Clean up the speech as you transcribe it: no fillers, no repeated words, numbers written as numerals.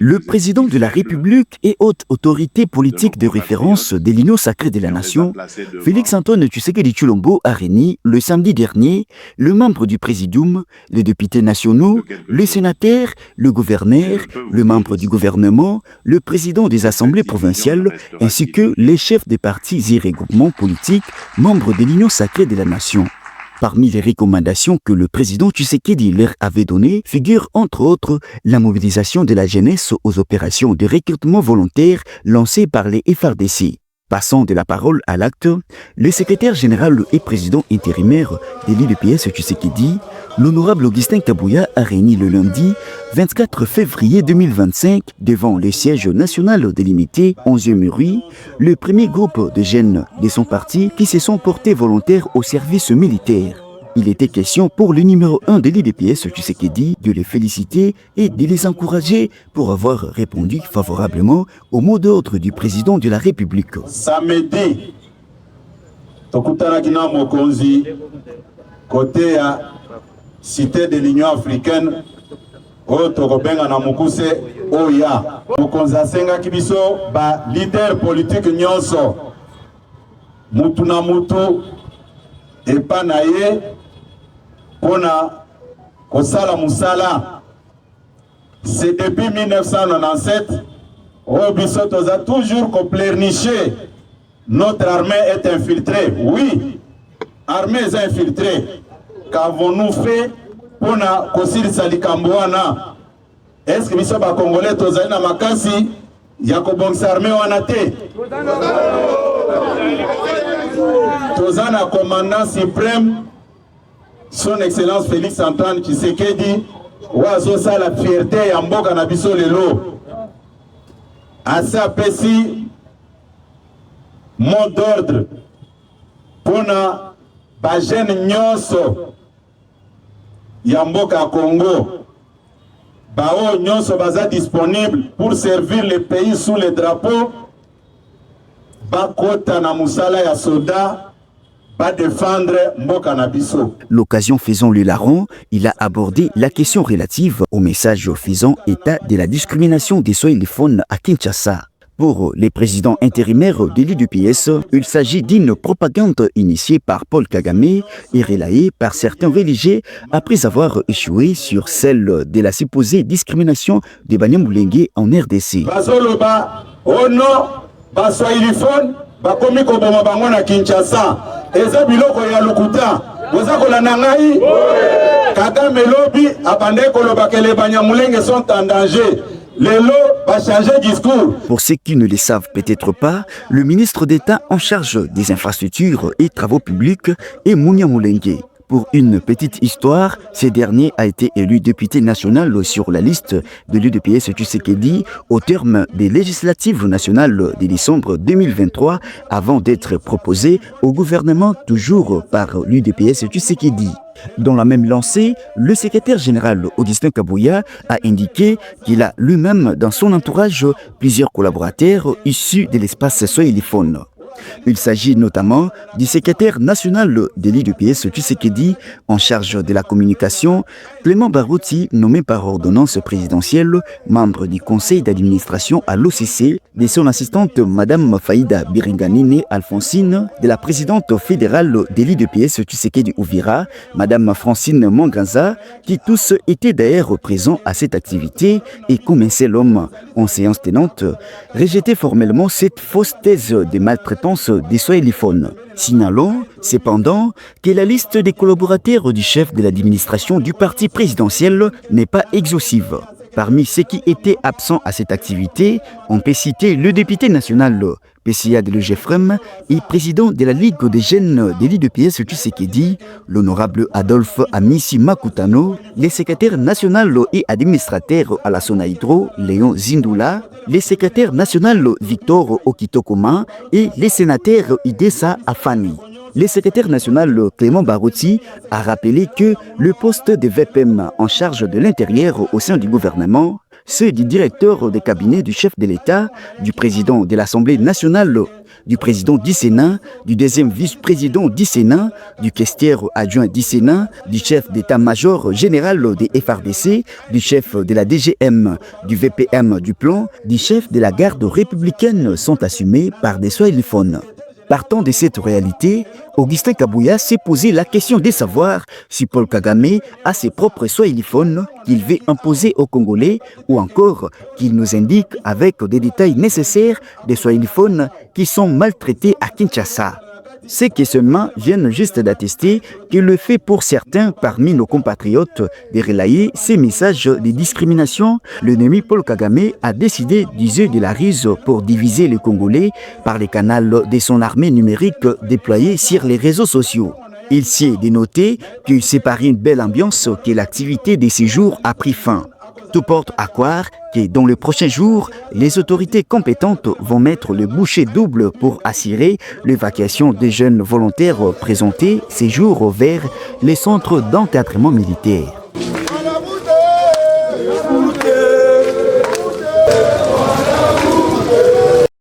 Le président de la République et haute autorité politique de référence de l'Union sacrée de la Nation, Félix-Antoine Tshisekedi Tshilombo, a réuni le samedi dernier le membre du Présidium, les députés nationaux, les sénateurs, le gouverneur, le membre du gouvernement, le président des assemblées provinciales, ainsi que les chefs des partis et regroupements politiques membres de l'Union sacrée de la Nation. Parmi les recommandations que le président Tshisekedi leur avait données figure entre autres la mobilisation de la jeunesse aux opérations de recrutement volontaire lancées par les FRDC. Passant de la parole à l'acte, le secrétaire général et président intérimaire de l'UDPS Tshisekedi, l'honorable Augustin Kabouya, a réuni le lundi 24 février 2025 devant le siège national délimité 11e rue, le premier groupe de jeunes de son parti qui se sont portés volontaires au service militaire. Il était question pour le numéro 1 de l'UDPS Tshisekedi de les féliciter et de les encourager pour avoir répondu favorablement au mot d'ordre du président de la République. Samedi, Tokutanakina Mokonzi, côté à Cité de l'Union africaine, Otokobenga na Mukuse, Oya. Mokonzi asenga kibiso, ba leader politique nyonso, mutu na mutu, epanaye, Pona Kosala Moussala. C'est depuis 1997, Obisotos a toujours compléniché. Notre armée est infiltrée. Oui, armée est infiltrée. Qu'avons-nous fait pour na Kosiri Salikambouana? Est-ce que nous sommes Congolais, Tozaina Makasi, Yakobong armée ou Anate? Tozana commandant suprême, son excellence Félix-Antoine Tshisekedi, oazo sa la fierté ya mboka na biso lelo. Asa pesi mot d'ordre pona ba jeune nyonso ya mboka Congo. Bao nyonso baza disponible pour servir le pays sous le drapeau. Bakota na musala ya soda. L'occasion faisant le larron, il a abordé la question relative au message faisant état de la discrimination des soilophones à Kinshasa. Pour les présidents intérimaires de l'UDPS, il s'agit d'une propagande initiée par Paul Kagame et relayée par certains religieux après avoir échoué sur celle de la supposée discrimination de Banyamulenge en RDC. Oh non, bakomi koboma bango na Kinshasa. Eza biloko ya lokuta. Boza kolanda ngai. Kagame lobi abande koloba que les Banyamulenge sont en danger. Lelo va changer discours. Pour ceux qui ne le savent peut-être pas, le ministre d'État en charge des infrastructures et travaux publics est Munyamulenge. Pour une petite histoire, ce dernier a été élu député national sur la liste de l'UDPS Tshisekedi au terme des législatives nationales de décembre 2023 avant d'être proposé au gouvernement toujours par l'UDPS Tshisekedi. Dans la même lancée, le secrétaire général Augustin Kabouya a indiqué qu'il a lui-même dans son entourage plusieurs collaborateurs issus de l'espace soiliphone. Il s'agit notamment du secrétaire national de l'UDPS Tshisekedi en charge de la communication, Clément Barouti, nommé par ordonnance présidentielle, membre du conseil d'administration à l'OCC, de son assistante Madame Faïda Biringanine Alphonsine, de la présidente fédérale de l'UDPS Tshisekedi Ouvira, Madame Francine Monganza, qui tous étaient d'ailleurs présents à cette activité et comme un seul homme en séance tenante, rejetait formellement cette fausse thèse de maltraitance des soilophones. Signalons cependant que la liste des collaborateurs du chef de l'administration du parti présidentiel n'est pas exhaustive. Parmi ceux qui étaient absents à cette activité, on peut citer le député national PCA de l'EGFREM et président de la Ligue des jeunes de l'UDPS Tshisekedi, l'honorable Adolphe Amissi Makutano, les secrétaires nationaux et administrateurs à la Sonaïdro, Léon Zindula, les secrétaires nationaux Victor Okitokoma et les sénateurs Idessa Afani. Le secrétaire national Clément Barouti a rappelé que le poste de VPM en charge de l'intérieur au sein du gouvernement ceux du directeur des cabinets du chef de l'État, du président de l'Assemblée nationale, du président du Sénat, du deuxième vice-président du Sénat, du questeur adjoint du Sénat, du chef d'état-major général des FRDC, du chef de la DGM, du VPM du plan, du chef de la garde républicaine sont assumés par des swahiliphones. Partant de cette réalité, Augustin Kabouya s'est posé la question de savoir si Paul Kagame a ses propres swahiliphones qu'il veut imposer aux Congolais ou encore qu'il nous indique avec des détails nécessaires des swahiliphones qui sont maltraités à Kinshasa. Ces questionnements viennent juste d'attester que le fait pour certains parmi nos compatriotes de relayer ces messages de discrimination, l'ennemi Paul Kagame a décidé d'user de la ruse pour diviser les Congolais par les canaux de son armée numérique déployée sur les réseaux sociaux. Il s'y est dénoté que c'est par une belle ambiance que l'activité de ces jours a pris fin. Tout porte à croire que dans les prochains jours, les autorités compétentes vont mettre le bouchée double pour assurer l'évacuation des jeunes volontaires présentés ces jours vers les centres d'encadrement militaire.